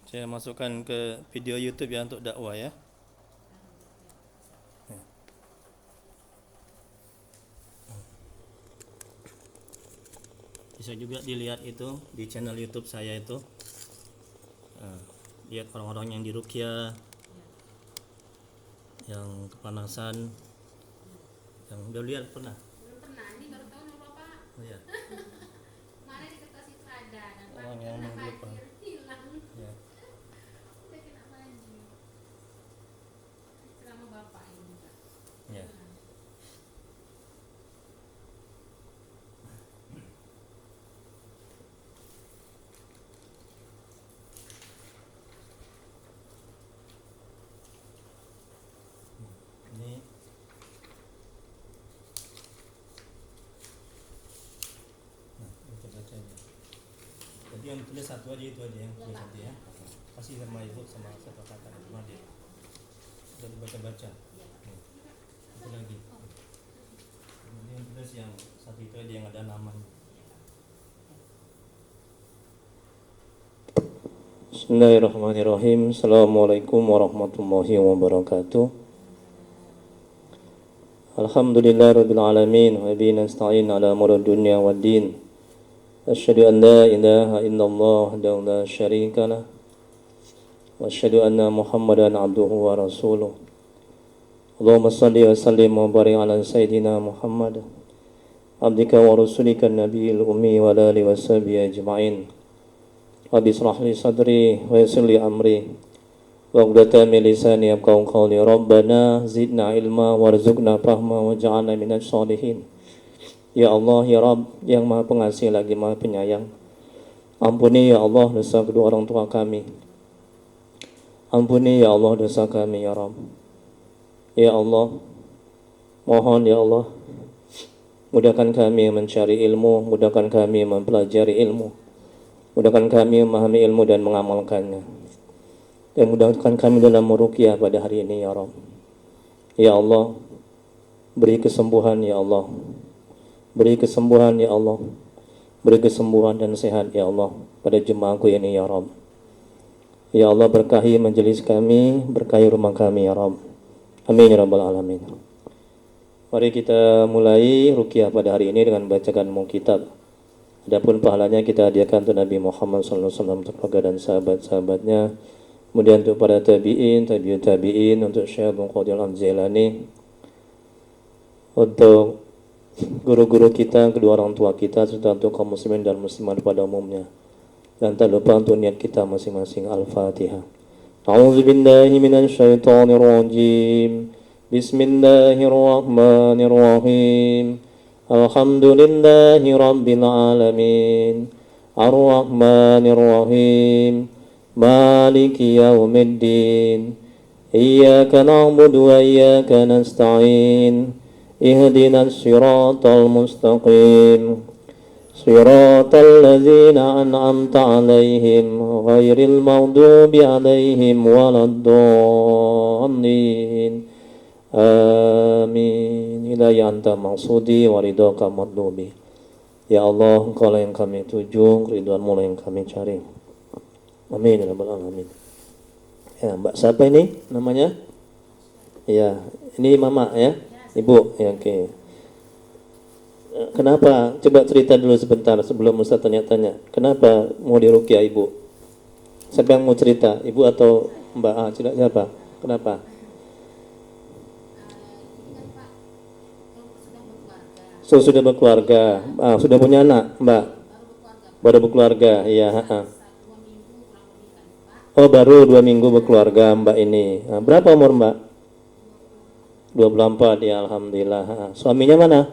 Saya masukkan ke video YouTube ya untuk dakwah ya. Bisa juga dilihat itu di channel YouTube saya itu. Lihat orang-orang yang diruqyah, yang kepanasan, yang udah lihat pernah. Belum pernah, ini baru tahu nama Bapak. Oh, ya. Mana dikasih pada dan Pak Orang yang kena lupa. banjir hilang. Ya. Udah kena banjir. Selama Bapak ini Pak. Ya. Ini kita baca aja. Jadi yang tulis satu aja, itu aja yang tulis nanti ya. Pasti sama ibu sama satu kata cuma dia. Sudah dibaca-baca. Satu lagi. Ini yang tulis yang satu itu aja yang ada namanya. Bismillahirrahmanirrahim. Assalamualaikum warahmatullahi wabarakatuh. Alhamdulillahirabbil alamin wa bihi nasta'in ala umuri dunya waddin. Asyhadu an la ilaha illallah wahdahu la syarika lah wa asyhadu anna Muhammadan abduhu wa rasuluh. Allahumma shalli wa sallim wa barik ala sayyidina Muhammad abdika wa rasulika nabiyil ummi wa ala alihi wa sahbihi ajma'in. Rabbi shrah li sadri wa yassir li amri wa 'uqdatam min lisani yafqahu qawli. Rabbana zidna ilma warzuqna fahma waj'alna minasy shalihin. Ya Allah, ya Rabb, yang Maha Pengasih lagi Maha Penyayang, ampuni ya Allah dosa kedua orang tua kami. Ampuni ya Allah dosa kami ya Rabb. Ya Allah, mohon ya Allah, mudahkan kami mencari ilmu, mudahkan kami mempelajari ilmu, mudahkan kami memahami ilmu dan mengamalkannya, dan mudahkan kami dalam meruqyah pada hari ini ya Rabb. Ya Allah, beri kesembuhan ya Allah, beri kesembuhan ya Allah, beri kesembuhan dan sehat ya Allah pada jemaahku ini ya Rabb. Ya Allah, berkahi majelis kami, berkahi rumah kami ya Rabb. Amin ya rabbal alamin. Mari kita mulai ruqyah pada hari ini dengan bacakan kitab. Adapun pahalanya kita hadiahkan untuk Nabi Muhammad SAW, untuk keluarga dan sahabat-sahabatnya. Kemudian untuk para tabi'in, tabi'ut tabi'in, untuk Syekh Abdul Qadir Al-Jailani, untuk guru-guru kita, kedua orang tua kita, serta untuk kaum muslimin dan muslimat pada umumnya. Dan tak lupa untuk niat kita masing-masing. Al-Fatihah. A'udzu billahi minasy syaithanir rajim. Bismillahirrahmanirrahim. Alhamdulillahi rabbil alamin. Ar-Rahmanir Rahim. Maliki yaumiddin. Iyyaka na'budu wa iyyaka nasta'in. Ihdinas siratal mustaqim. Siratal ladzina an'amta 'alaihim ghairil maghdubi 'alaihim waladdallin. Amin. Ilahi anta maksudi wa ridhaka matlubi. Ya Allah, Engkau lah yang kami tuju, ridwanmu lah yang kami cari. Amin ya rabbal alamin. Ya, Mbak siapa ini namanya? Ya, ini Mama ya? Ibu, ya, oke. Kenapa? Coba cerita dulu sebentar sebelum Ustaz tanya-tanya. Kenapa mau diruqyah Ibu? Siapa yang mau cerita? Ibu atau Mbak? Siapa? Kenapa? Ini kan Pak, sudah berkeluarga. Sudah berkeluarga. Sudah punya anak, Mbak? Baru berkeluarga. Baru berkeluarga, iya. 2 minggu kurang lebih kan Pak. Oh, baru 2 minggu berkeluarga Mbak ini. Berapa umur Mbak? 24, ya alhamdulillah. Suaminya mana?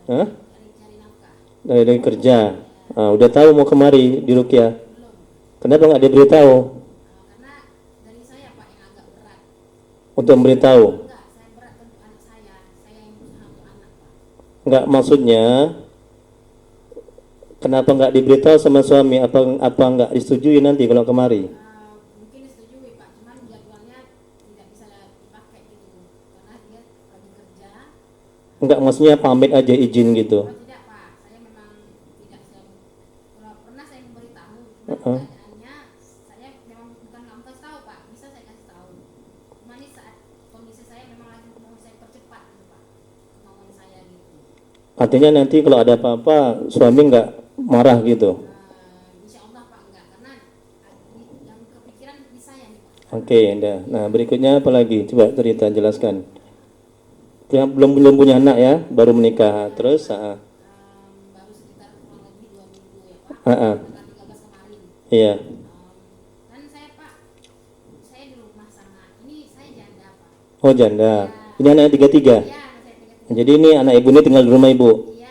Hah? Cari nafkah. Dari kerja. Udah tahu mau kemari di Ruqyah? Belum. Kenapa nggak diberitahu? Karena dari saya Pak yang agak berat. Untuk memberitahu? Enggak, saya berat untuk anak saya. Saya yang berusaha untuk anak Pak. Nggak, maksudnya kenapa nggak diberitahu sama suami? Apa nggak disetujui nanti kalau kemari? Mungkin disetujui Pak, cuman jadwalnya tidak bisa dipakai gitu. Karena dia lagi kerja. Nggak, maksudnya pamit aja izin gitu. Oh tidak Pak, saya memang tidak selalu. Pernah saya memberitahu, cuma Uh-uh. keadaan Artinya nanti kalau ada apa-apa suami nggak marah gitu. Insya Allah Pak enggak, karena yang kepikiran di saya nih Pak. Oke, dah. Nah, berikutnya apa lagi? Coba cerita, jelaskan. Yang belum punya anak ya, baru menikah. Terus, Baru sekitar kurang lebih 2 minggu ya Pak, ah. tanggal 13 kemarin. Iya. Kan saya Pak, saya di rumah sama, ini saya janda Pak. Oh, janda. Ini anaknya 33. Iya, anak saya 3. Jadi ini anak ibu ini tinggal di rumah ibu. Iya.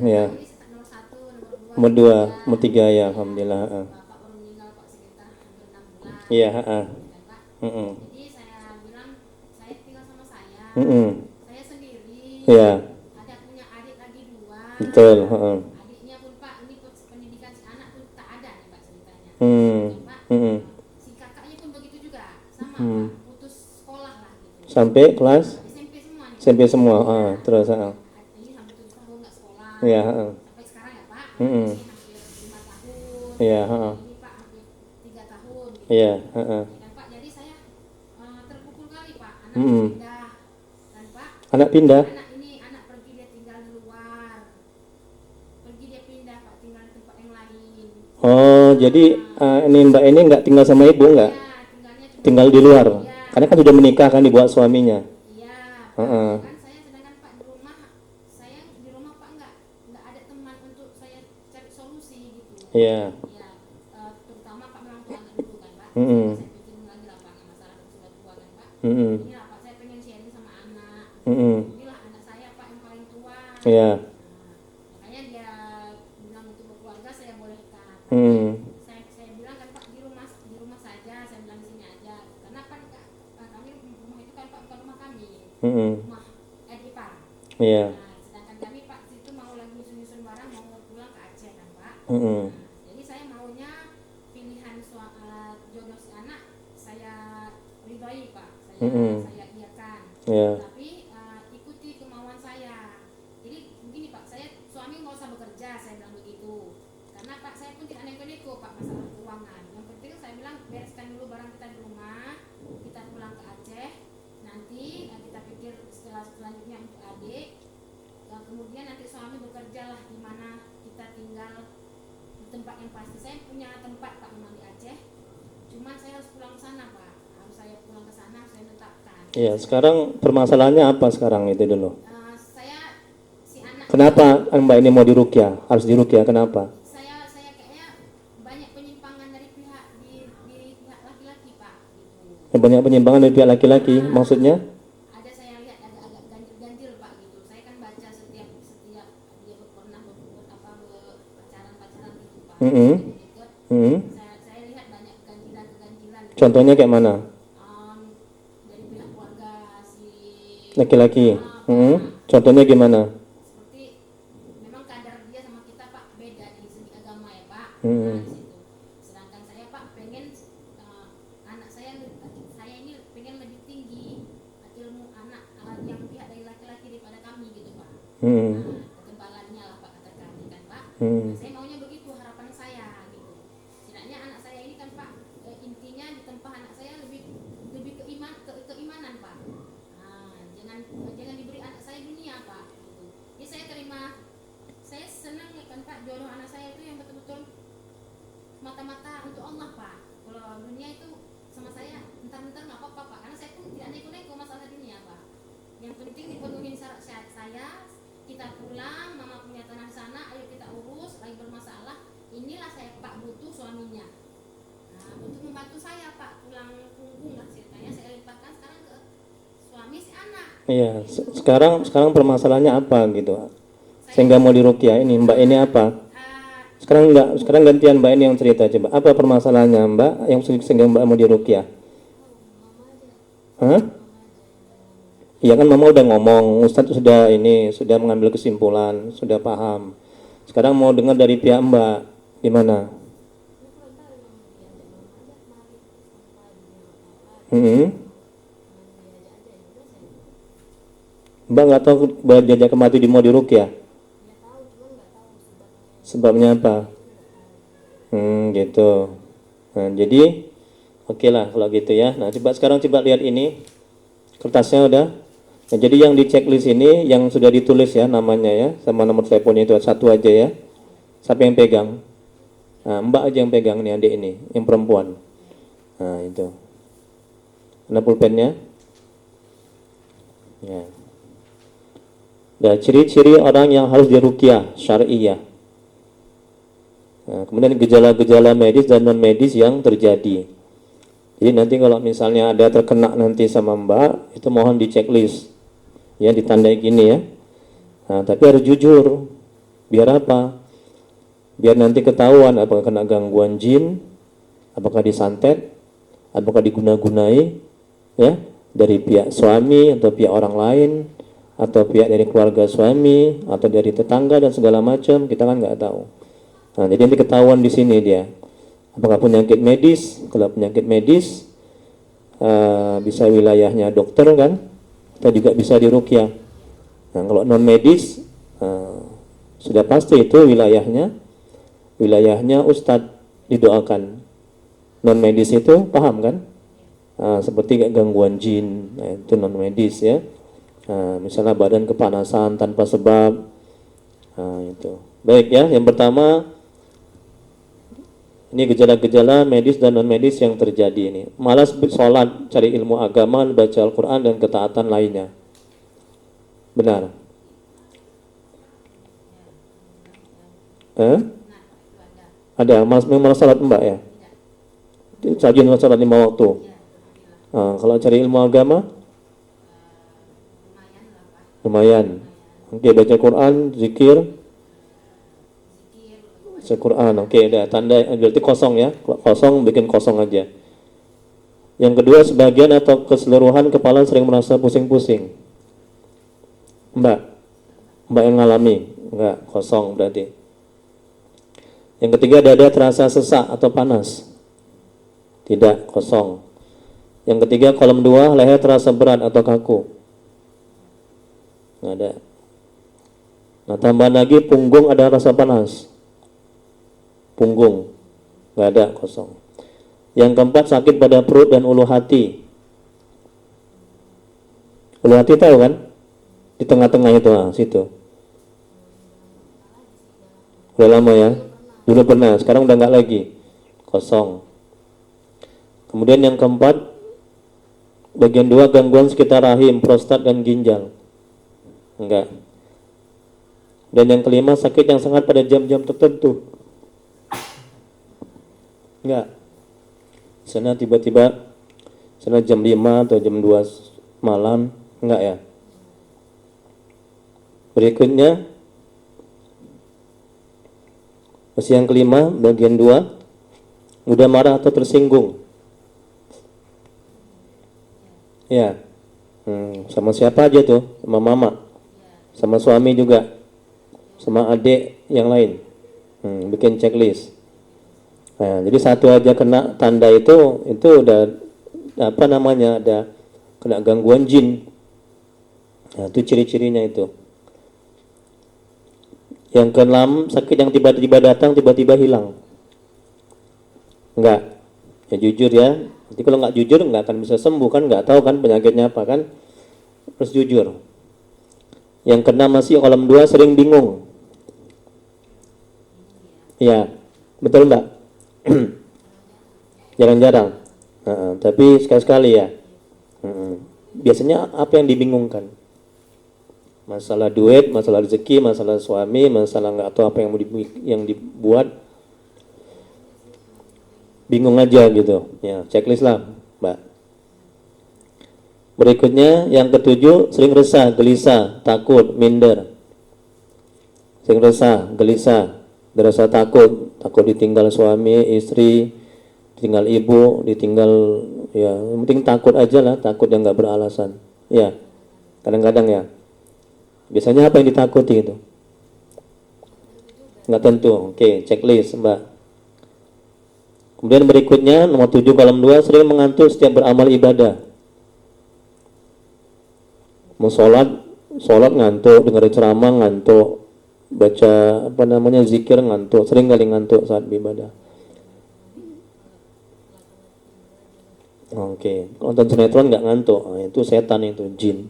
Ya. Ini nomor 1, Nomor 2, nomor 3 ya, alhamdulillah. Bapak baru meninggal Pak sekitar hampir 6 bulan. Iya, Ya kan, Pak? Mm-mm. Jadi saya bilang saya tinggal sama saya. Mm-mm. Saya sendiri. Iya, Ada punya adik lagi 2. betul. Adiknya pun Pak, ini pendidikan si anak pun tak ada nih Pak ceritanya. Hmm. Ya, Pak. Mm-mm. Si kakaknya pun begitu juga, sama Hmm. Pak, putus sekolah lah gitu. Sampai kelas SMP semua nih. SMP semua. Terus. Ini hampir 7 tahun nggak sekolah. Iya, Sampai sekarang ya Pak, Mm-mm. ini hampir 5 tahun. Iya, Ini Pak hampir 3 tahun. Gitu. Iya, Ya kan Pak, jadi saya terpukul kali Pak, anak Mm-mm. pindah. Dan Pak, Anak pindah. anak pergi dia tinggal di luar. Pergi dia pindah Pak, tinggal di tempat yang lain. Oh, jadi ini Mbak ini nggak tinggal sama ibu nggak? Ya, tinggalnya cuma Tinggal di luar. Iya. Karena kan sudah menikah kan dibuat suaminya. Iya, Heeh. kan saya sedangkan Pak di rumah, saya di rumah Pak nggak ada teman untuk saya cari solusi gitu. Iya. Ya, terutama Pak orang tua anak dulu kan Pak. Mm-mm. Saya pikirin lagi lah Pak, nggak masalah kalau sudah tua kan Pak. Mm-mm. Inilah Pak, saya pengen sharing sama anak. Mm-mm. Inilah anak saya Pak yang paling tua. Iya. Makanya dia bilang untuk berkeluarga saya bolehkan. Mm. Saya bilang kan Pak di rumah saja, saya bilang di sini aja. Karena kan kami rumah itu kan Pak bukan rumah kami, Mm-mm. rumah ipar. Iya. Nah, sedangkan kami Pak situ mau lagi nyusun barang mau pulang ke Aceh kan Pak. Mm-mm. Nah, jadi saya maunya pilihan jodoh si anak saya ridhoi Pak, saya iakan. Iya. Tapi ikuti kemauan saya. Jadi begini Pak, saya suami nggak usah bekerja, saya bilang begitu. Karena Pak saya pun tidak neko-neko Pak masalah keuangan. Yang penting saya bilang bereskan dulu barang kita di rumah, kita pulang ke Aceh. Nanti kita pikir selanjutnya untuk adik. Kemudian nanti suami bekerja lah di mana kita tinggal di tempat yang pasti. Saya punya tempat Pak memang di Aceh. Cuman saya harus pulang ke sana Pak. Harus saya pulang ke sana, saya tetapkan. Iya, sekarang permasalahannya apa sekarang itu dulu? Saya si anak. Kenapa Mbak ini mau diruqyah? Harus diruqyah, kenapa? Saya kayaknya banyak penyimpangan dari pihak pihak laki-laki Pak gitu. Banyak penyimpangan dari pihak laki-laki, maksudnya? Ada saya lihat agak ganjil Pak gitu. Saya kan baca setiap dia pernah pacaran gitu Pak. Mm-mm. Deket. Mm-mm. Saya lihat banyak keganjilan. Contohnya kayak mana? Dari pihak keluarga si Laki-laki. Contohnya gimana? seperti memang kadar dia sama kita Pak beda dari segi agama ya Pak. Mm-mm. Nah, di situ. Sedangkan saya Pak pengen anak saya ini pengen lebih tinggi ilmu anak yang pihak dari laki-laki daripada kami gitu Pak. Mm-mm. Nah, ketebalannya lah Pak kata kami kan Pak. Mm. Nah, saya maunya begitu harapan saya gitu. Setidaknya anak saya ini kan Pak intinya di tempat anak saya lebih keimanan Pak. Nah, jangan diberi anak saya dunia Pak gitu. Jadi saya senang ya kan Pak jodoh anak saya itu yang betul-betul mata-mata untuk Allah Pak. Kalau dunia itu sama saya entar-entar nggak apa-apa Pak, karena saya pun tidak neko-neko masalah dunia Pak. Yang penting dipenuhi syarat saya, kita pulang, mama punya tanah di sana, ayo kita urus, lagi bermasalah, inilah saya Pak butuh suaminya. Nah, untuk membantu saya Pak pulang punggung lah ceritanya saya limpahkan sekarang ke suami si anak. Iya, sekarang permasalahannya apa gitu? Sehingga mau diruqyah ini, Mbak ini apa? Sekarang gantian Mbak ini yang cerita coba. Apa permasalahannya Mbak yang sehingga Mbak mau diruqyah? Hah? Iya kan Mama udah ngomong, Ustadz sudah mengambil kesimpulan, sudah paham. Sekarang mau dengar dari pihak Mbak, gimana? Mbak nggak tahu bahwa jajak mati di mau diruqyah? Sebabnya apa? Gitu. Nah, jadi oke lah kalau gitu ya. Nah, sekarang coba lihat ini. Kertasnya udah Nah, jadi yang di checklist ini yang sudah ditulis ya namanya ya, sama nomor teleponnya itu satu aja ya. Siapa yang pegang? Nah, Mbak aja yang pegang nih adik ini, yang perempuan. Nah, itu. Ada pulpennya? Ya. Nah, ciri-ciri orang yang harus diruqyah syariah. Nah, kemudian gejala-gejala medis dan non medis yang terjadi. Jadi nanti kalau misalnya ada terkena nanti sama Mbak, itu mohon di checklist. Ya, ditandai gini ya. Nah, tapi harus jujur. Biar apa? Biar nanti ketahuan apakah kena gangguan jin, apakah disantet, apakah diguna-gunai ya dari pihak suami atau pihak orang lain atau pihak dari keluarga suami atau dari tetangga dan segala macam, kita kan nggak tahu. Nah, jadi nanti ketahuan di sini dia. Apakah penyakit medis? Kalau penyakit medis bisa wilayahnya dokter kan, atau juga bisa diruqyah. Nah, kalau non medis sudah pasti itu wilayahnya ustadz didoakan. Non medis itu paham kan? Seperti gangguan jin, nah, itu non medis ya. Misalnya badan kepanasan tanpa sebab, itu. Baik ya, yang pertama ini gejala-gejala medis dan non medis yang terjadi ini. Malas sholat, cari ilmu agama, baca Al-Quran dan ketaatan lainnya. Benar? Ada, memang sholat Mbak ya? Rajin sholat 5 waktu. Kalau cari ilmu agama? Lumayan. Oke, baca Quran, zikir. Quran, oke, udah tanda berarti kosong ya, kosong bikin kosong aja. Yang kedua, sebagian atau keseluruhan kepala sering merasa pusing-pusing. Mbak yang ngalami, enggak, kosong berarti. Yang ketiga, dada terasa sesak atau panas. Tidak, kosong. Yang ketiga, kolom 2, leher terasa berat atau kaku. Nggak ada. Nah, tambahan lagi, punggung ada rasa panas. Punggung, nggak ada, kosong. Yang keempat, sakit pada perut dan ulu hati. Ulu hati tahu kan? Di tengah-tengah itu, situ. Udah lama ya? Dulu pernah, sekarang udah nggak lagi, kosong. Kemudian yang keempat, bagian 2, gangguan sekitar rahim, prostat dan ginjal. Enggak. Dan yang kelima, sakit yang sangat pada jam-jam tertentu. Enggak. Sana tiba-tiba sana jam 5 atau jam 2 malam, enggak ya. Berikutnya masih yang kelima, bagian 2, mudah marah atau tersinggung. Ya. Sama siapa aja tuh? Sama mama. Sama suami juga. Sama adik yang lain. Bikin checklist. Nah, jadi satu aja kena tanda itu udah apa namanya, ada kena gangguan jin. Nah, itu ciri-cirinya itu. Yang keenam, sakit yang tiba-tiba datang, tiba-tiba hilang. Enggak. Ya jujur ya. Jadi kalau nggak jujur nggak akan bisa sembuh kan, nggak tahu kan penyakitnya apa kan. Terus jujur. Yang keenam masih kolom 2, sering bingung. Ya, betul Mbak? Jarang-jarang. Tapi sekali-sekali ya. Biasanya apa yang dibingungkan? Masalah duit, masalah rezeki, masalah suami, masalah nggak tahu apa yang dibuat. Bingung aja gitu. Ya, checklist lah, Mbak. Berikutnya yang ketujuh, sering resah, gelisah, takut, minder. Sering resah, gelisah, berasa takut ditinggal suami, istri, ditinggal ibu, ditinggal, ya yang penting takut aja lah, takut yang nggak beralasan. Ya, kadang-kadang ya. Biasanya apa yang ditakuti itu? Nggak tentu. Oke, checklist Mbak. Kemudian berikutnya nomor 7 kolom 2, sering mengantuk setiap beramal ibadah. Mau sholat ngantuk, dengar ceramah ngantuk, baca apa namanya zikir ngantuk, sering kali ngantuk saat ibadah. Oke, nonton sinetron nggak ngantuk, itu setan, itu jin.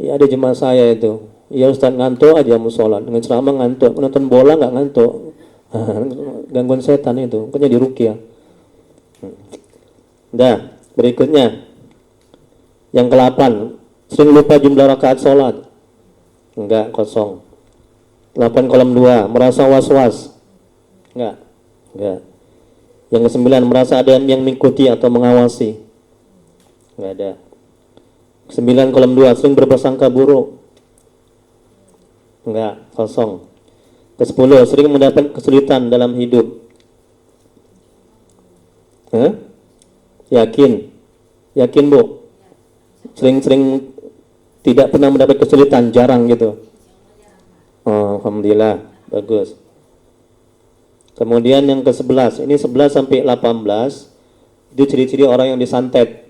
Ya ada jemaah saya itu. Ya Ustaz ngantuk aja mau sholat. Dengan ceramah ngantuk. Nonton bola nggak ngantuk. Gangguan setan itu. Makanya diruqyah. Dah, berikutnya. Yang ke-8. Sering lupa jumlah rakaat sholat. Enggak, kosong. 8 kolom 2. Merasa was-was. Enggak. Enggak. Yang ke-9. Merasa ada yang mengikuti atau mengawasi. Enggak ada. 9 kolom 2. Sering berprasangka buruk. Enggak, kosong. Ke-10. Sering mendapat kesulitan dalam hidup. Yakin? Yakin, Bu? Sering-sering tidak pernah mendapat kesulitan, jarang gitu. Oh, alhamdulillah, bagus. Kemudian yang ke-11, ini 11 sampai 18, itu ciri-ciri orang yang disantet.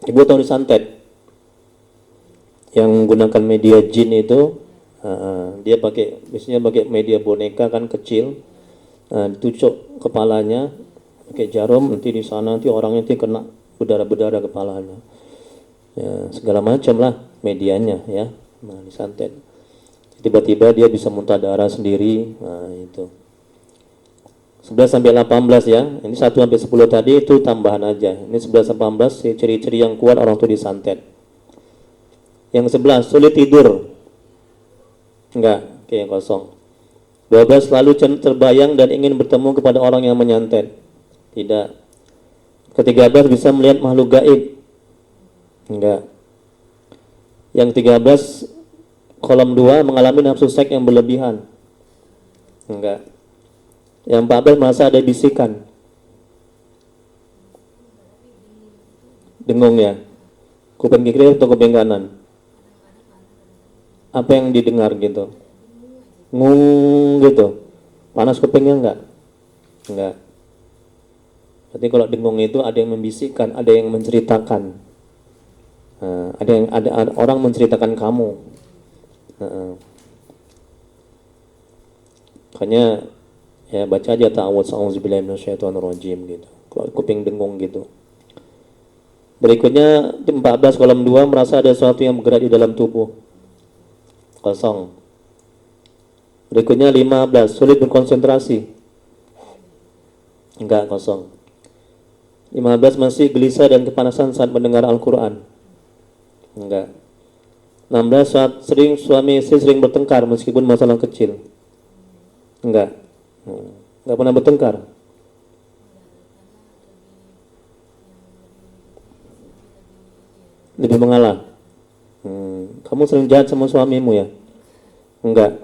Ibu tahu disantet? Yang menggunakan media jin itu, dia biasanya pakai media boneka kan kecil, ditucuk kepalanya, pakai jarum, nanti di sana nanti orangnya nanti kena berdarah-berdarah kepalanya. Ya, segala macam lah medianya ya. Nah, disantet. Tiba-tiba dia bisa muntah darah sendiri. Nah, itu. 11 sampai 18 ya. Ini 1 sampai 10 tadi itu tambahan aja. Ini 11 sampai 18 ciri-ciri yang kuat orang itu disantet. Yang 11 sulit tidur. Enggak, oke, kosong. 12 selalu terbayang dan ingin bertemu kepada orang yang menyantet. Tidak. Ke-13 bisa melihat makhluk gaib. Enggak. Yang 13 kolom 2 mengalami nafsu seks yang berlebihan. Enggak. Yang 14 merasa ada bisikan. Dengung ya. Kuping kiri atau kuping kanan? Apa yang didengar gitu? Ngung gitu. Panas kupingnya enggak? Enggak. Berarti kalau dengung itu ada yang membisikkan, ada yang menceritakan. Ada orang menceritakan kamu. Makanya ya baca aja ta'awudz a'udzubillahi minasyaitonirrajim gitu. Kalau kuping dengung gitu. Berikutnya 14 kolom 2 merasa ada sesuatu yang bergerak di dalam tubuh. Kosong. Berikutnya 15 sulit berkonsentrasi. Enggak, kosong. 15 masih gelisah dan kepanasan saat mendengar Al-Quran. Enggak. 16 saat suami istri sering bertengkar meskipun masalah kecil. Enggak. Enggak pernah bertengkar. Lebih mengalah. Kamu sering jahat sama suamimu ya? Enggak.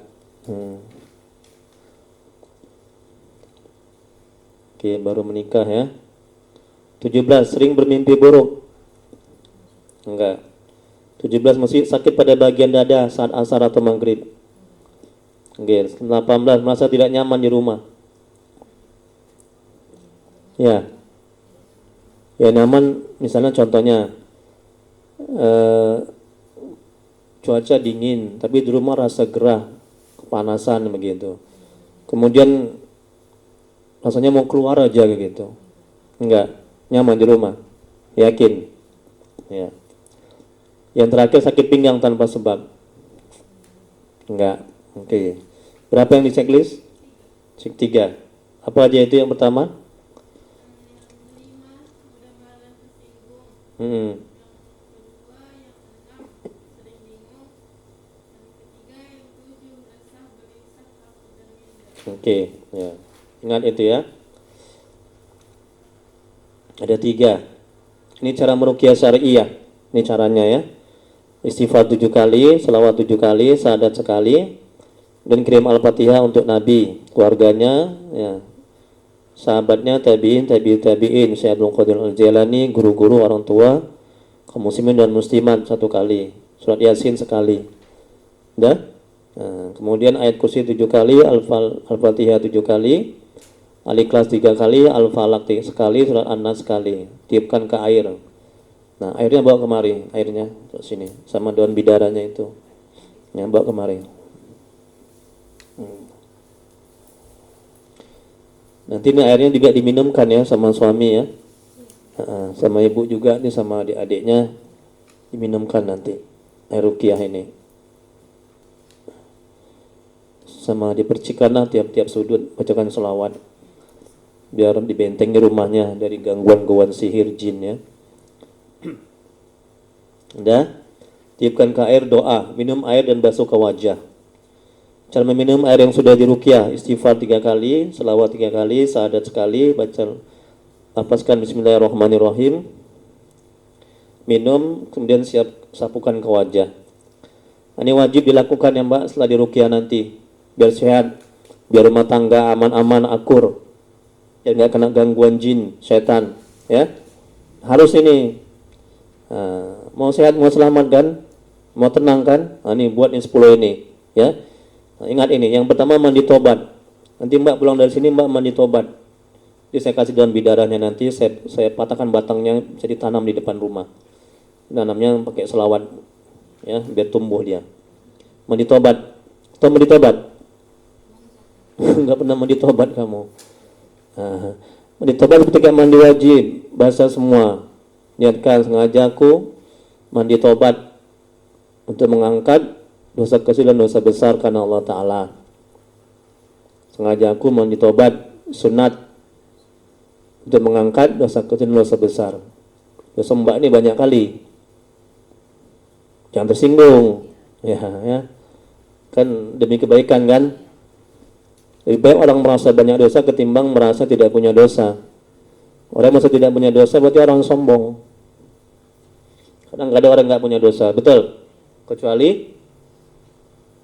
Oke, baru menikah ya. 17 sering bermimpi buruk. Enggak. 17 masih sakit pada bagian dada saat asar atau maghrib. Oke, 18 merasa tidak nyaman di rumah. Ya. Ya nyaman misalnya contohnya cuaca dingin tapi di rumah rasa gerah, kepanasan begitu. Kemudian rasanya mau keluar aja gitu. Enggak, nyaman di rumah. Yakin? Ya. Yang terakhir sakit pinggang tanpa sebab. Enggak. Oke. Berapa yang di checklist? 3. Apa aja itu yang pertama? Oke, ya. Ingat itu ya. Ada 3. Ini cara meruqyah syariah. Ini caranya ya. Istighfar 7 kali, selawat 7 kali, syahadat sekali, dan kirim Al-Fatihah untuk Nabi, keluarganya, ya, sahabatnya, tabi'in, tabi'in, Syekh Abdul Qadir Al-Jailani, guru-guru, orang tua, kaum muslimin dan muslimat 1 kali, surat Yasin sekali. Dah? Nah, kemudian ayat kursi 7 kali, Al-Fatihah 7 kali, Al-Ikhlas 3 kali, Al-Falaq sekali, surat An-Nas sekali. Tiupkan ke air. Nah, airnya bawa kemari, airnya ke sini sama daun bidaranya itu. Ya, bawa kemari. Nanti ini airnya juga diminumkan ya sama suami ya. Sama ibu juga nih sama adik-adiknya diminumkan nanti. air ruqyah ini. Sama dipercikanlah tiap-tiap sudut bacakan selawat biar dibentengi rumahnya dari gangguan-gangguan sihir jin ya. Udah, tiupkan ke air, doa, minum air dan basuh ke wajah. Cara meminum air yang sudah diruqyah, istighfar 3 kali, selawat 3 kali, syahadat sekali, baca lapaskan bismillahirrahmanirrahim. Minum, kemudian sapukan ke wajah. Ini wajib dilakukan ya Mbak setelah diruqyah nanti, biar sehat, biar rumah tangga aman-aman, akur, biar nggak kena gangguan jin, setan, ya. Harus ini. Mau sehat, mau selamat kan, mau tenang kan, ini buat ini 10 ini, ya. Ingat ini, yang pertama mandi tobat. Nanti Mbak pulang dari sini Mbak mandi tobat. Jadi saya kasih daun bidaranya, nanti saya patahkan batangnya, bisa ditanam di depan rumah. Nanamnya pakai selawat, ya, biar tumbuh dia. Mandi tobat, atau mandi tobat? Enggak pernah mandi tobat kamu. Mandi tobat ketika mandi wajib, basah semua. Niatkan sengaja aku mandi tobat untuk mengangkat dosa kecil dan dosa besar karena Allah Ta'ala. Sengaja aku mandi tobat sunat untuk mengangkat dosa kecil dan dosa besar. Dosa Mbak ini banyak kali. Jangan tersinggung. Ya. Kan demi kebaikan kan. Lebih baik orang merasa banyak dosa ketimbang merasa tidak punya dosa. Orang merasa tidak punya dosa berarti orang sombong. Kadang-kadang orang nggak punya dosa, betul. Kecuali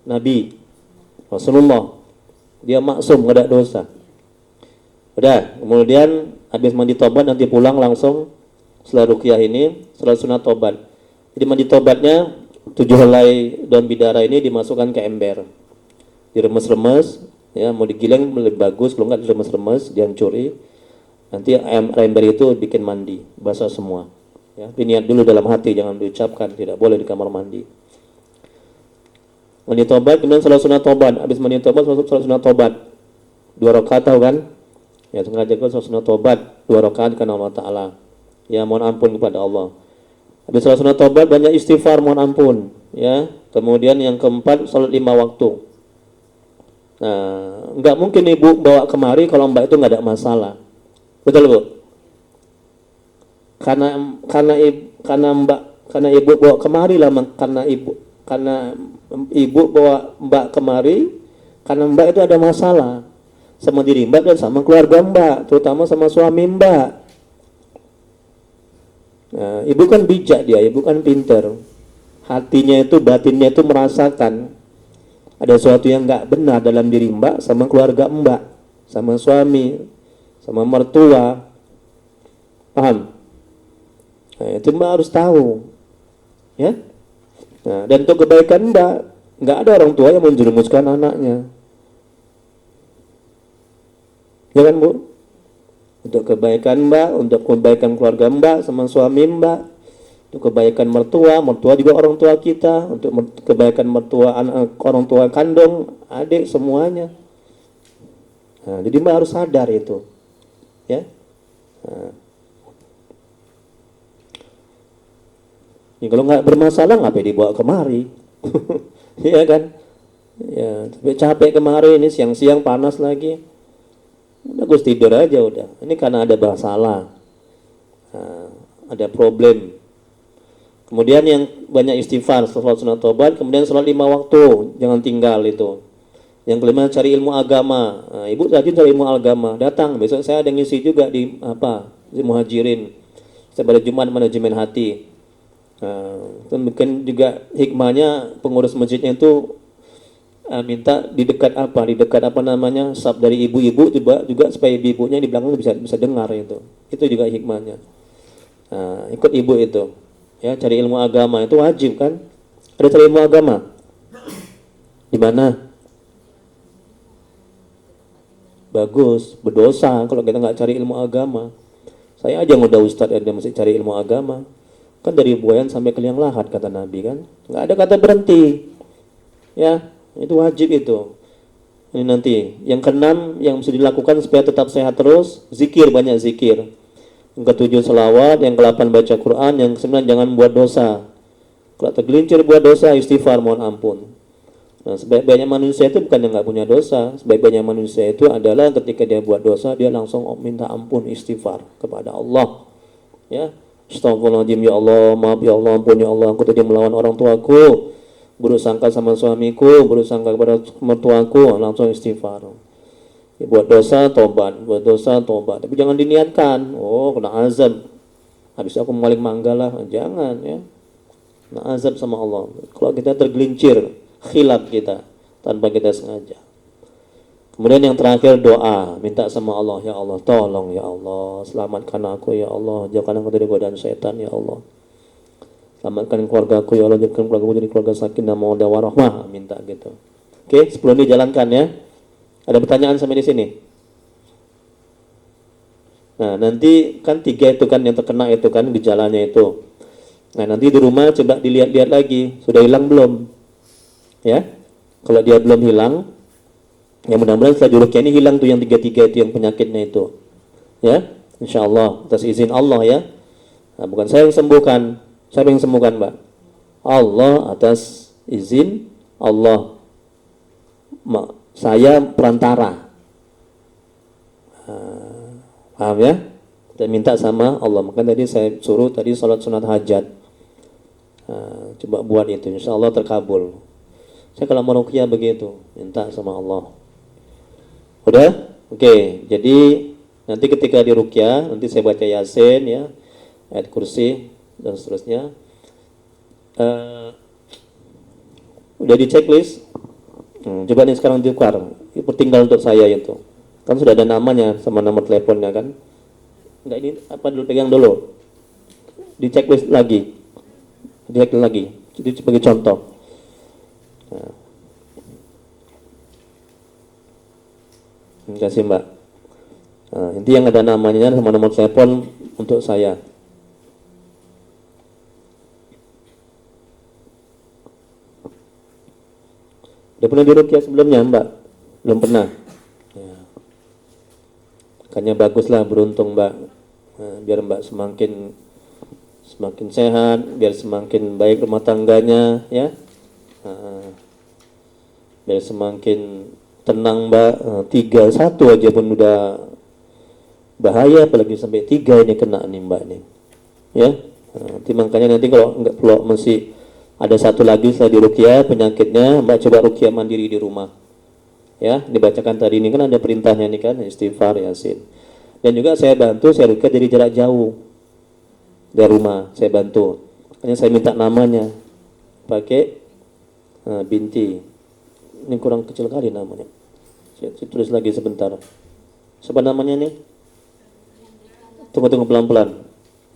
Nabi Rasulullah, dia maksum, nggak ada dosa. Udah, kemudian habis mandi tobat nanti pulang langsung setelah ruqyah ini, setelah sunat tobat. Jadi mandi tobatnya 7 helai daun bidara ini dimasukkan ke ember, diremes-remes, ya mau digiling lebih bagus, kalau nggak diremes-remes, dihancuri. Nanti ember itu bikin mandi, basah semua. Ya, niat dulu dalam hati, jangan diucapkan, tidak boleh di kamar mandi. Mandi tobat, kemudian salat sunat tobat. Habis mandi tobat, salat sunat tobat 2 rakaat, tahu kan? Ya, sengaja salat sunat tobat 2 rakaat karena Allah Ta'ala. Ya, mohon ampun kepada Allah. Habis salat sunat tobat banyak istighfar, mohon ampun. Ya, kemudian yang keempat salat 5 waktu. Nah, nggak mungkin ibu bawa kemari kalau Mbak itu nggak ada masalah. Betul Bu? Karena ibu bawa kemari lah, karena ibu bawa Mbak kemari karena Mbak itu ada masalah sama diri Mbak dan sama keluarga Mbak, terutama sama suami Mbak. Nah, ibu kan bijak dia, ibu kan pinter. Hatinya itu, batinnya itu merasakan ada sesuatu yang nggak benar dalam diri Mbak sama keluarga Mbak, sama suami, sama mertua. Paham? Nah, itu Mbak harus tahu. Ya? Nah, dan untuk kebaikan Mbak, nggak ada orang tua yang menjerumuskan anaknya. Ya kan Bu? Untuk kebaikan Mbak, untuk kebaikan keluarga Mbak sama suami Mbak, untuk kebaikan mertua juga orang tua kita, untuk kebaikan mertua anak, orang tua kandung, adik, semuanya. Nah, jadi Mbak harus sadar itu. Ya. Nah. Ya, kalau nggak bermasalah ngapain dibawa kemari? Iya kan? Ya, tapi capek kemari ini siang-siang panas lagi. Udah Gus tidur aja udah. Ini karena ada masalah. Nah, ada problem. Kemudian yang banyak istighfar, salat sunat tobat, kemudian salat 5 waktu, jangan tinggal itu. Yang kelima cari ilmu agama. Nah, ibu tadi cari ilmu agama, datang. Besok saya ada ngisi juga di di Muhajirin. Saya pada Jumat manajemen hati. Mungkin juga hikmahnya pengurus masjidnya itu minta di dekat apa namanya sab dari ibu-ibu juga supaya ibu-ibunya di belakang bisa dengar itu juga hikmahnya. Ikut ibu itu ya, cari ilmu agama itu wajib kan. Ada cari ilmu agama di mana? Bagus, berdosa kalau kita nggak cari ilmu agama. Saya aja udah ustadz ada mesti cari ilmu agama. Kan dari buayan sampai ke liang lahat kata Nabi kan. Nggak ada kata berhenti. Ya, itu wajib itu. Ini nanti. Yang keenam yang mesti dilakukan supaya tetap sehat terus, zikir, banyak zikir. Yang ketujuh selawat, yang ke-8 baca Quran, yang ke-9 jangan buat dosa. Kalau tergelincir buat dosa, istighfar, mohon ampun. Nah, sebaik-baiknya manusia itu bukan yang nggak punya dosa. Sebaik-baiknya manusia itu adalah ketika dia buat dosa, dia langsung minta ampun, istighfar kepada Allah. Ya, astagfirullahaladzim, ya Allah, maaf ya Allah, ampun ya Allah, aku tadi melawan orang tuaku, buruk sangka sama suamiku, buruk sangka kepada mertuaku, langsung istighfar. Ya, buat dosa, tobat, buat dosa, tobat. Tapi jangan diniatkan, oh kena azab, habis aku maling mangga lah, jangan ya. Kena azab sama Allah. Kalau kita tergelincir, khilaf kita tanpa kita sengaja. Kemudian yang terakhir doa, minta sama Allah, ya Allah tolong ya Allah, selamatkan aku ya Allah, jauhkan aku dari godaan setan ya Allah. Selamatkan keluarga aku ya Allah, jadikan keluarga aku jadi keluarga sakinah mawaddah warahmah, minta gitu. Oke, sebelum dijalankan ya. Ada pertanyaan sampai di sini? Nah, nanti kan 3 itu kan yang terkena itu kan gejalanya itu. Nah, nanti di rumah coba dilihat-lihat lagi, sudah hilang belum? Ya, kalau dia belum hilang, ya mudah-mudahan setelah diruqyah ini hilang tuh yang 3 itu yang penyakitnya itu. Ya, insya Allah atas izin Allah ya. Nah, bukan saya yang sembuhkan, siapa yang sembuhkan, Mbak? Allah atas izin Allah. Saya perantara. Paham ya? Kita minta sama Allah. Maka tadi saya suruh tadi salat sunat hajat. Coba buat itu, insya Allah terkabul. Saya kalau mau ruqyah begitu, minta sama Allah. Udah? Oke, jadi nanti ketika di ruqyah, nanti saya baca Yasin ya, ayat kursi dan seterusnya. Udah di checklist? Coba nih sekarang ditukar, tinggal untuk saya itu. Kan sudah ada namanya sama nomor teleponnya kan? Enggak, ini apa dulu, pegang dulu. Di checklist lagi. Di checklist lagi. Jadi sebagai contoh. Nah. Terima kasih Mbak. Nah, inti yang ada namanya sama nomor telepon untuk saya. Udah pernah diruqyah sebelumnya Mbak? Belum pernah? Ya. Makanya baguslah, beruntung Mbak. Nah, biar Mbak semakin sehat, biar semakin baik rumah tangganya ya. Biar semakin tenang Mbak. 1 aja pun udah bahaya, apalagi sampai 3 ini kena nih Mbak nih. Ya. Nanti makanya nanti kalau enggak perlu masih ada 1 lagi setelah diruqyah penyakitnya, Mbak coba ruqyah mandiri di rumah. Ya, dibacakan tadi ini kan ada perintahnya nih kan, istighfar, Yasin. Dan juga saya bantu, saya ruqyah dari jarak jauh. Dari rumah, saya bantu. Hanya saya minta namanya. Pakai binti. Ini kurang kecil kali namanya. Saya tulis lagi sebentar. Siapa namanya nih? Tunggu pelan-pelan.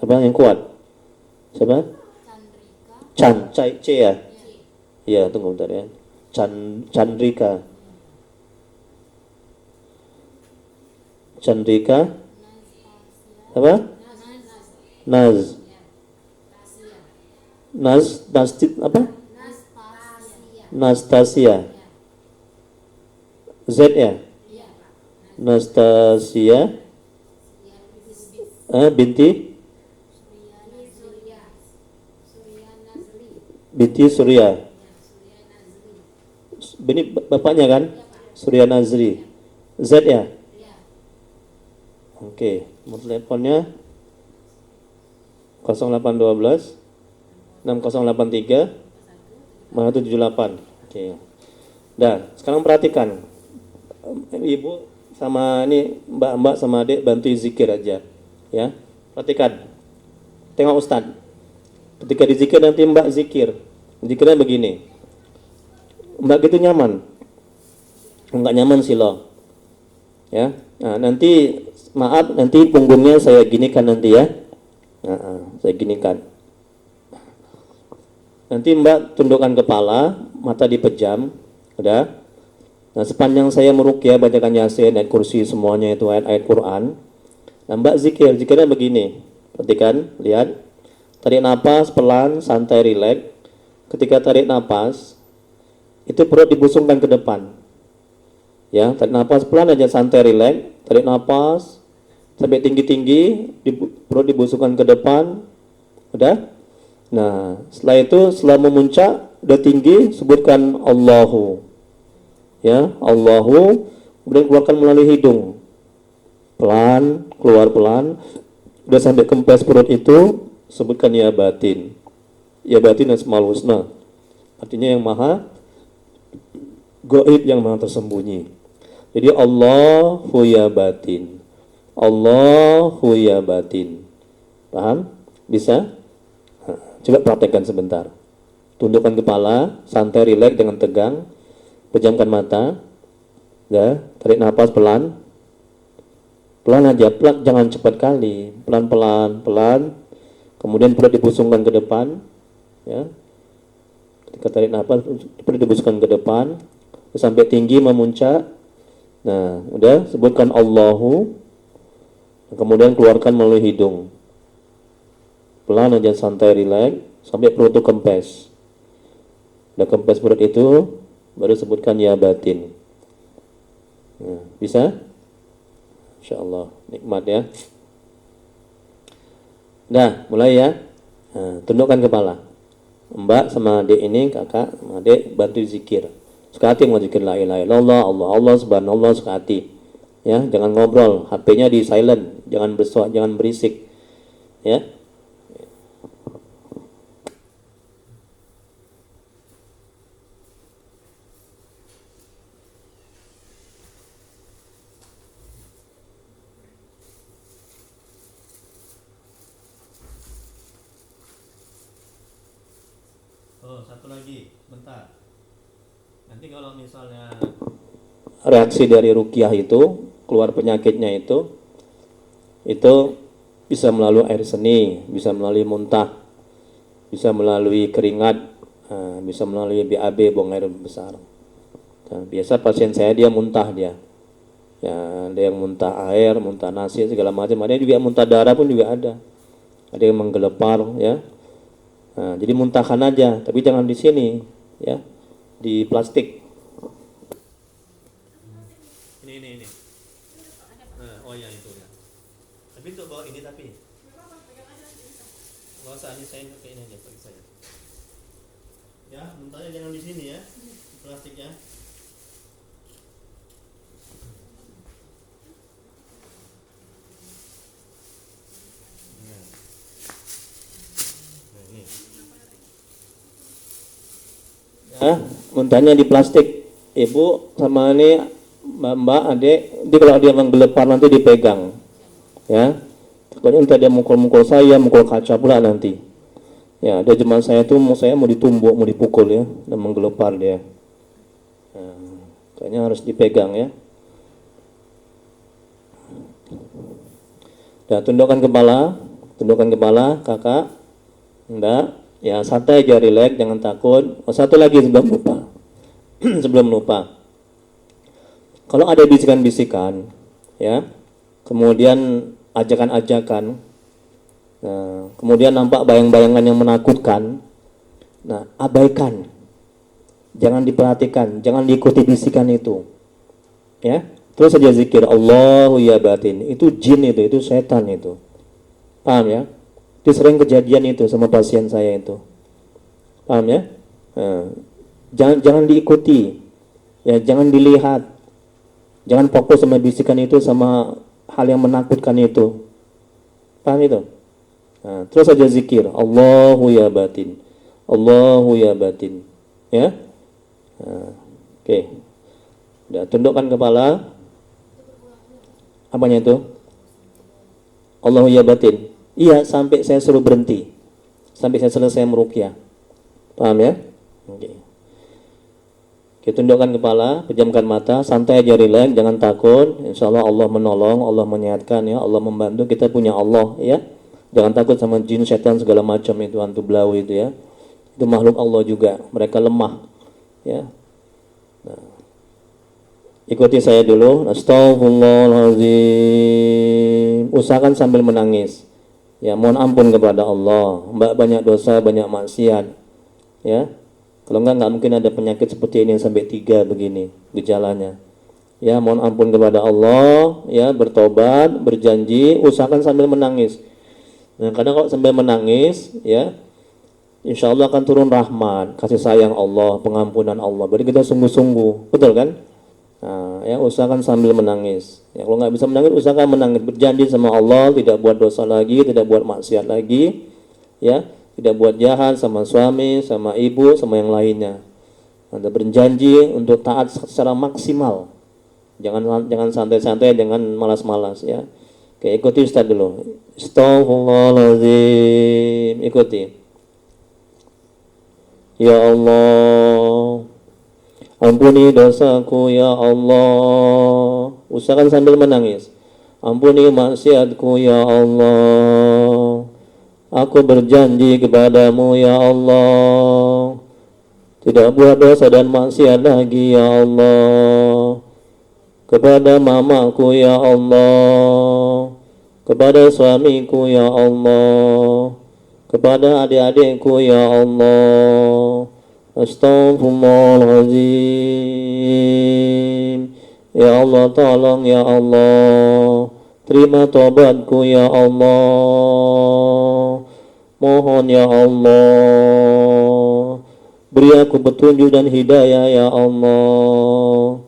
Apa yang kuat? Siapa? Chan, C ya? Iya, tunggu bentar ya. Chandrika. Chandrika. Apa? Naz. Apa? Nastasia. Z ya? Nastasia. Binti Surya. Ini bapaknya kan? Surya Nazri. Z ya? Oke, nomor teleponnya 0812 6083 178. Oke. Dah, sekarang perhatikan. Ibu sama ini mbak-mbak sama adik bantu zikir aja. Ya. Perhatikan. Tengok Ustaz. Ketika dizikir nanti mbak zikir. Zikirnya begini. Mbak gitu nyaman. Enggak nyaman silo. Ya. Nah, nanti maaf nanti punggungnya saya ginikan nanti ya. Saya ginikan. Nanti mbak tundukkan kepala, mata dipejam. Udah. Nah, sepanjang saya meruqyah bacakan Yasin, ayat kursi semuanya itu ayat-ayat Quran. Nah, mbak zikirnya begini. Perhatikan, lihat. Tarik napas pelan, santai, rileks. Ketika tarik napas, itu perut dibusungkan ke depan. Ya, tarik napas pelan aja, santai, rileks. Tarik napas sampai tinggi-tinggi, perut dibusungkan ke depan. Udah? Nah, setelah itu setelah memuncak udah tinggi sebutkan Allahu. Ya, Allahu, kemudian keluarkan melalui hidung. Pelan, keluar pelan. Udah sampai kempes perut itu sebutkan ya batin. Ya batin asmaul husna. Artinya yang maha gaib, yang maha tersembunyi. Jadi Allahu ya batin. Allahu ya batin. Paham? Bisa? Coba praktekkan sebentar. Tundukkan kepala, santai, rileks, jangan tegang. Pejamkan mata. Ya, tarik nafas pelan. Pelan aja, pelan, jangan cepat kali. Pelan-pelan, pelan. Kemudian perut dibusungkan ke depan. Ya. Ketika tarik nafas, perut dibusungkan ke depan. Sampai tinggi memuncak. Nah, udah sebutkan Allahu. Kemudian keluarkan melalui hidung. Pelan aja, santai, rileks, sampai perut itu kempes. Udah kempes perut itu, baru sebutkan ya batin. Nah, bisa? Insyaallah, nikmat ya. Nah, mulai ya. Nah, tundukkan kepala. Mbak sama adik ini, kakak sama adik, bantu zikir. Sekali mau zikir la ilaha illallah, Allah Allah subhanallah sekali. Ya, jangan ngobrol, HP-nya di silent, jangan bersuara, jangan berisik. Ya. Oh, satu lagi, bentar. Nanti kalau misalnya reaksi dari ruqyah itu, keluar penyakitnya itu bisa melalui air seni, bisa melalui muntah, bisa melalui keringat, bisa melalui BAB, buang air besar. Nah, biasa pasien saya dia muntah dia. Ya, ada yang muntah air, muntah nasi segala macam, ada juga muntah darah pun juga ada. Ada yang menggelepar ya. Nah, jadi muntahkan aja, tapi jangan di sini, ya, di plastik. Ini. Nah, oh ya itu ya. Tapi untuk bawa ini tapi. Nggak usah, ini saya pakai ini aja, pakai saya. Ya, muntahnya jangan di sini ya, di plastik ya. Ya, muntahnya di plastik. Ibu sama ini mbak adik, jadi kalau dia menggelepar nanti dipegang. Ya, takutnya nanti dia mukul-mukul saya, mukul kaca pula nanti. Ya, ada jemaah saya tuh saya mau ditumbuk, mau dipukul ya, dan menggelepar dia. Nah, kayaknya harus dipegang ya. Ya, tundukkan kepala, kakak, enggak. Ya, santai aja, rileks, jangan takut. Oh, satu lagi sebelum lupa. Sebelum lupa. Kalau ada bisikan-bisikan, ya, kemudian ajakan-ajakan, nah, kemudian nampak bayang-bayangan yang menakutkan, nah, abaikan. Jangan diperhatikan, jangan diikuti bisikan itu. Ya, terus saja zikir Allahu ya batin. Itu jin itu setan itu. Paham ya? Itu sering kejadian itu sama pasien saya itu. Paham ya? Nah, jangan diikuti. Ya, jangan dilihat. Jangan fokus sama bisikan itu, sama hal yang menakutkan itu. Paham itu? Nah, terus saja zikir Allahu ya batin. Allahu ya batin. Ya? Nah, oke. Udah, tundukkan kepala. Apanya itu? Allahu ya batin. Iya, sampai saya suruh berhenti. Sampai saya selesai meruqyah. Paham ya? Oke. Oke, tundukkan kepala, pejamkan mata, santai aja, rileks, jangan takut. Insyaallah Allah menolong, Allah menyehatkan ya, Allah membantu. Kita punya Allah ya. Jangan takut sama jin, setan segala macam itu, hantu belau itu ya. Itu makhluk Allah juga, mereka lemah ya. Nah, ikuti saya dulu. Astaghfirullahaladzim. Usahakan sambil menangis. Ya, mohon ampun kepada Allah. Mbak banyak dosa, banyak maksiat. Ya. Kalau enggak mungkin ada penyakit seperti ini sampai 3 begini gejalanya. Ya, mohon ampun kepada Allah, ya, bertobat, berjanji, usahakan sambil menangis. Nah, kadang kalau sambil menangis, ya, insya Allah akan turun rahmat, kasih sayang Allah, pengampunan Allah. Berarti kita sungguh-sungguh, betul kan? Nah, ya usahakan sambil menangis. Ya, kalau nggak bisa menangis, usahakan menangis. Berjanji sama Allah, tidak buat dosa lagi, tidak buat maksiat lagi, ya, tidak buat jahat sama suami, sama ibu, sama yang lainnya. Anda berjanji untuk taat secara maksimal. Jangan santai-santai, jangan malas-malas ya. Oke, ikuti Ustaz dulu. Astaghfirullahaladzim. Ikuti. Ya Allah, ampuni dosaku ya Allah. Usahakan sambil menangis. Ampuni maksiatku ya Allah. Aku berjanji kepadamu ya Allah, tidak buat dosa dan maksiat lagi ya Allah. Kepada mamaku ya Allah, kepada suamiku ya Allah, kepada adik-adikku ya Allah. Astaghfirullahaladzim. Ya Allah, tolong ya Allah, terima tobatku ya Allah. Mohon ya Allah, beri aku petunjuk dan hidayah ya Allah.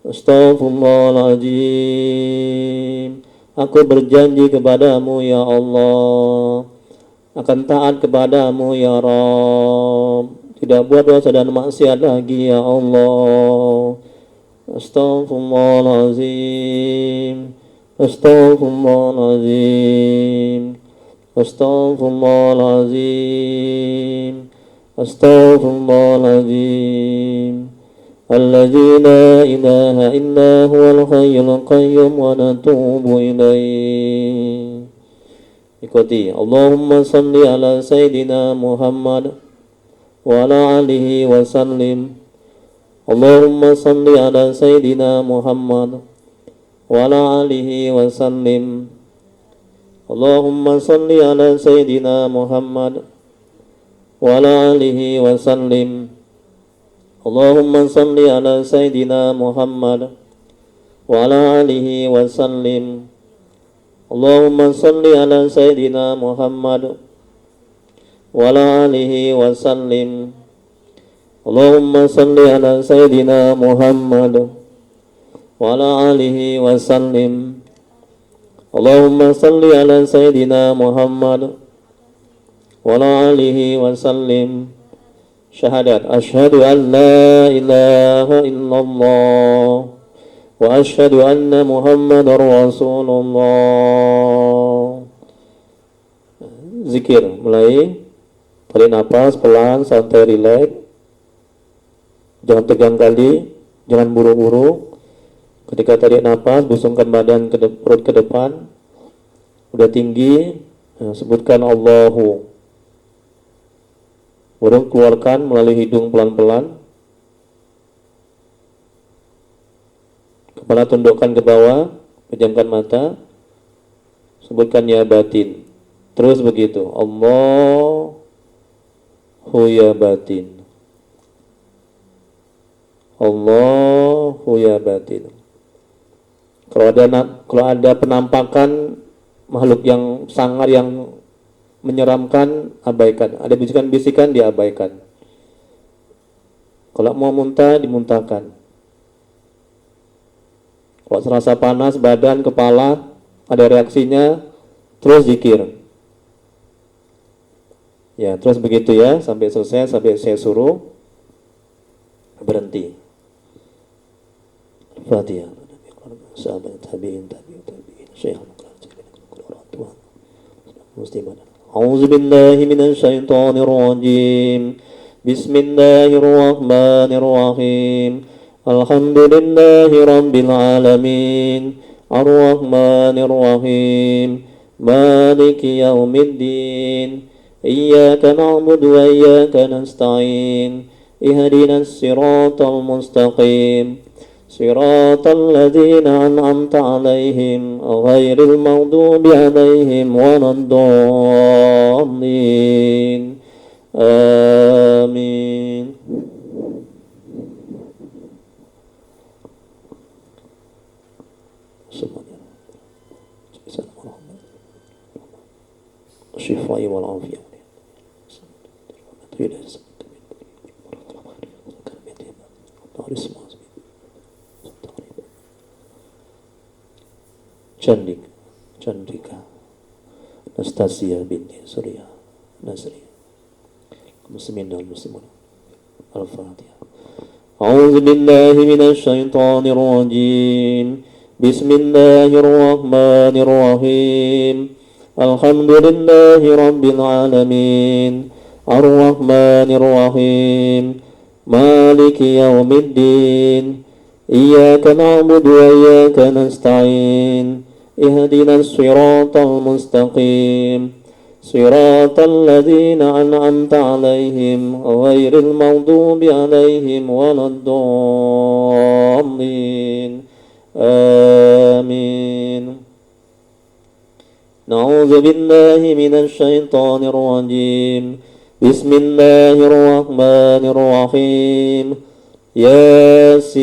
Astaghfirullahaladzim. Aku berjanji kepadamu ya Allah, akan taat kepadamu ya Rabb, tidak buat dosa dan maksiat lagi ya Allah. Astaghfirullahaladzim. Astaghfirullahaladzim. Astaghfirullahaladzim. Astaghfirullahaladzim. Alladzi la ilaha illa huwal hayyul qayyum wa natubu ilaih. Ikuti. Allahumma salli ala Sayyidina Muhammad wa ala alihi wa sallim. Allahumma salli ala Sayyidina Muhammad wa ala alihi wa sallim. Allahumma salli ala Sayyidina Muhammad wa ala alihi wa sallim. Allahumma salli ala Sayyidina Muhammad wa ala alihi wa sallim. Allahumma salli ala Sayyidina Muhammad wa ala alihi wa sallim. Allahumma salli ala Sayyidina Muhammad wa ala alihi wa sallim. Allahumma salli ala Sayyidina Muhammad wa ala alihi wa sallim. Syahadat, asyhadu an la ilaha illallah wa asyhadu anna Muhammadar Rasulullah. Zikir, mulai. Tarik nafas pelan, santai, rileks. Jangan tegang kali, jangan buru-buru. Ketika tarik nafas, busungkan badan perut ke depan. Udah tinggi, sebutkan Allahu. Baru keluarkan melalui hidung pelan-pelan. Kepala tundukkan ke bawah, pejamkan mata. Sebutkan ya batin. Terus begitu. Allahu ya batin. Allahu ya batin. Kalau ada penampakan makhluk yang sangar, yang menyeramkan, abaikan. Ada bisikan-bisikan, diabaikan. Kalau mau muntah, dimuntahkan. Kalau serasa panas badan, kepala, ada reaksinya, terus zikir. Ya, terus begitu ya, sampai selesai, sampai saya suruh berhenti. Fatihah. Sahabat tabi'in, Syekh orang tua muslimin. A'udzu billahi minasy syaithanir rajim. Bismillahirrahmanirrahim. Alhamdulillahi rabbil alamin. Ar-rahmanir rahim. Maliki yaumiddin. Iyyaka na'budu wa iyyaka nasta'in. Ihdinas siratal mustaqim. Siratal ladzina an'amta 'alaihim ghairil maghdubi 'alaihim waladdallin. Amin. Syifai wal afiyah. Chandika, Chandrika, Nastasia binti Surya Nasri. Muslimin dan muslimun. Al-Fatihah. A'udzu billahi minasy syaithanir rajim. Bismillahirrahmanirrahim. Alhamdulillahi rabbil alamin. Ar-Rahmanir Rahim. Maliki yaumiddin. Iyyaka na'budu wa iyyaka nasta'in. Ihdinas siratal mustaqim. Siratal ladzina an'amta 'alaihim ghairil maghdubi 'alaihim waladdallin. Amin. Na'udzu billahi minasy syaithanir rajim. Bismillahirrahmanirrahim. Yasin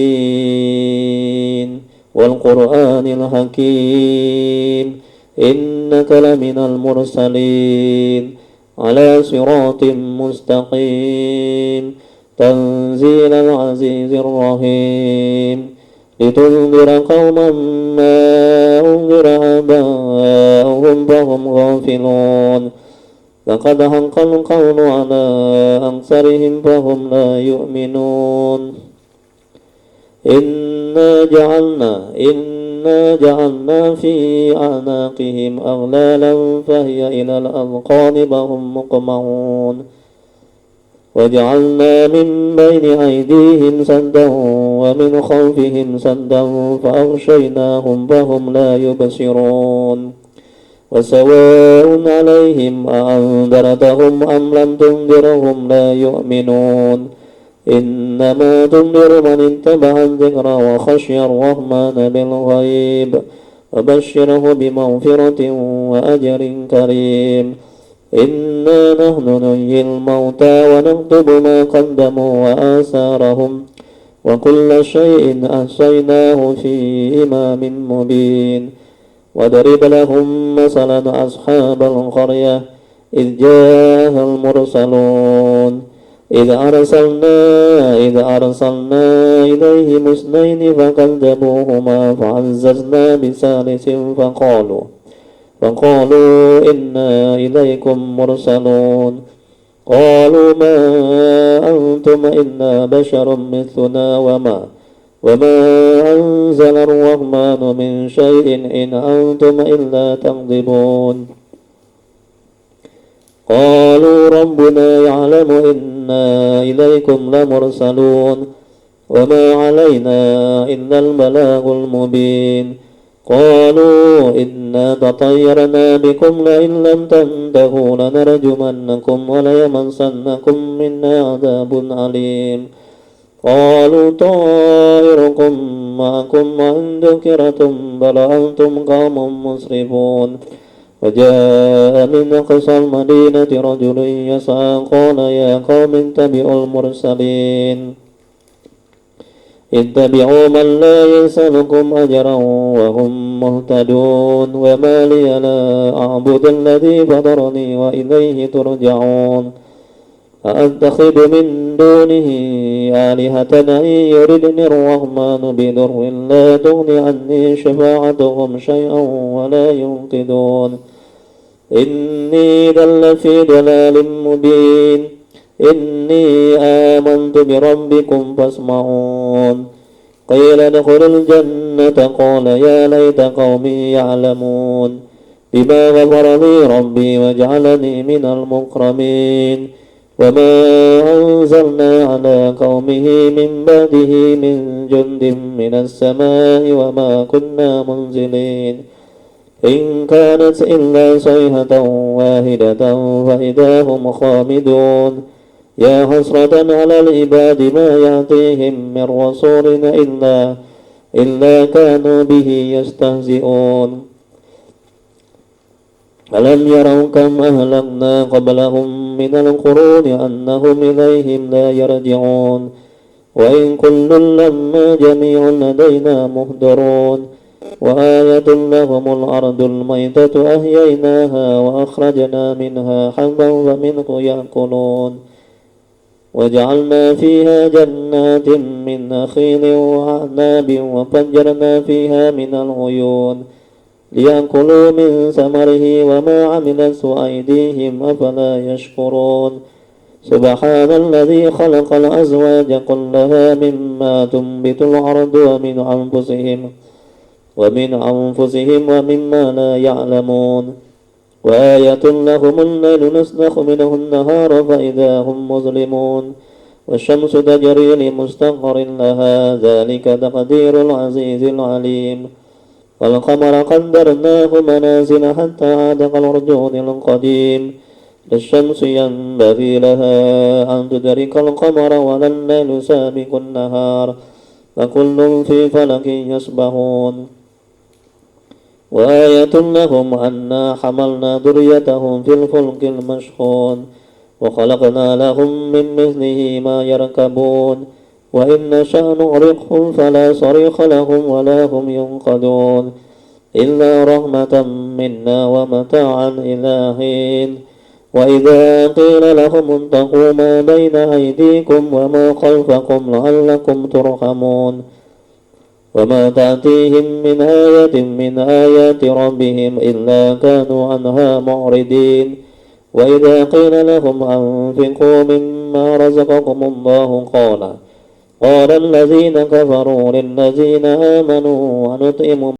wal Qur'anil Hakim. Innaka laminal mursalin ala siratim mustaqim. Tanzilal azizir rahim. Litundira qauman ma unzira aba'uhum fahum ghafilun. Laqad haqqal qawlu ala aksarihim fahum la yu'minun. Inna ja'alna fi a'naqihim aghlalan fahiya ilal adqani fahum muqma'un. وجعلنا من بين أيديهم سدا ومن خلفهم سدا فأغشيناهم فهم لا يبصرون. وسواء عليهم أأنذرتهم أم لم تنذرهم لا يؤمنون. إنما تنذر من اتبع الذكر وخشي الرحمن بالغيب وبشره بمغفرة وأجر كريم. إنا نحن نحيي الموتى ونكتب ما قدموا وآثارهم وكل شيء أحصيناه في إمام مبين. وضرب لهم مثلا أصحاب القرية إذ جاءها المرسلون إذ أرسلنا إليهم اثنين فكذبوهما فعززنا بثالث فقالوا إنا إليكم مرسلون. قالوا ما أنتم إلا بشر مثلنا وما أنزل الرحمن من شيء إن أنتم إلا تكذبون. قالوا ربنا يعلم إنا إليكم لمرسلون وما علينا إلا البلاغ المبين. قالوا إنا تطيرنا بكم لئن لم تنتهوا لنرجمنكم وليمسنكم منا عذاب أليم. قالوا طائركم معكم وإن ذكرتم بل أنتم قوم مسرفون. وجاء من أقصى المدينة رجل يسعى قال يا قوم اتبعوا المرسلين اتبعوا من لا يسألكم أجرا وهم مهتدون. وما لي لا أعبد الذي فطرني وإليه ترجعون. أأتخذ من دونه آلهة إن يردني الرحمن بضر لا تغن عني شفاعتهم شيئا ولا ينقذون. إني إذا لفي ضلال مبين. إني آمنت بربكم فاسمعون. قيل ادخل الجنة قال يا ليت قومي يعلمون بما غفر لي ربي وجعلني من المكرمين. وما أنزلنا على قومه من بعده من جند من السماء وما كنا منزلين. إن كانت إلا صيحة واحدة فإذا هم خامدون. يا حسرة على العباد ما يأتيهم من رسول إلا كانوا به يستهزئون. ألم يروا كم أهلكنا قبلهم من القرون أنهم إليهم لا يرجعون. وإن كل لما جميع لدينا محضرون. وآية لهم الأرض الميتة أحييناها وأخرجنا منها حبا فمنه يأكلون. وجعلنا فيها جنات من نخيل وأعناب وفجرنا فيها من العيون ليأكلوا من ثمره وما عملت أيديهم أفلا يشكرون سبحان الذي خلق الأزواج كلها مما تنبت الأرض ومن أنفسهم ومما لا يعلمون وآية لهم الليل نسلخ منه النهار فإذا هم مظلمون والشمس تجري لمستقر لها ذلك تقدير العزيز العليم والقمر قدرناه منازل حتى عاد كالعرجون القديم الشمس ينبغي لها أن تدرك القمر ولا الليل سابق النهار وكل في فلك يسبحون وآية لهم أنا حملنا ذريتهم في الفلك المشحون وخلقنا لهم من مثله ما يركبون وإن نشأ نغرقهم فلا صريخ لهم ولا هم ينقذون إلا رحمة منا ومتاعا إلى حين وإذا قيل لهم اتقوا ما بين أيديكم وما خلفكم لعلكم ترحمون وما تأتيهم من آية من آيات ربهم إلا كانوا عنها معرضين وإذا قيل لهم أنفقوا مما رزقكم الله قال الذين كفروا للذين آمنوا ونطعم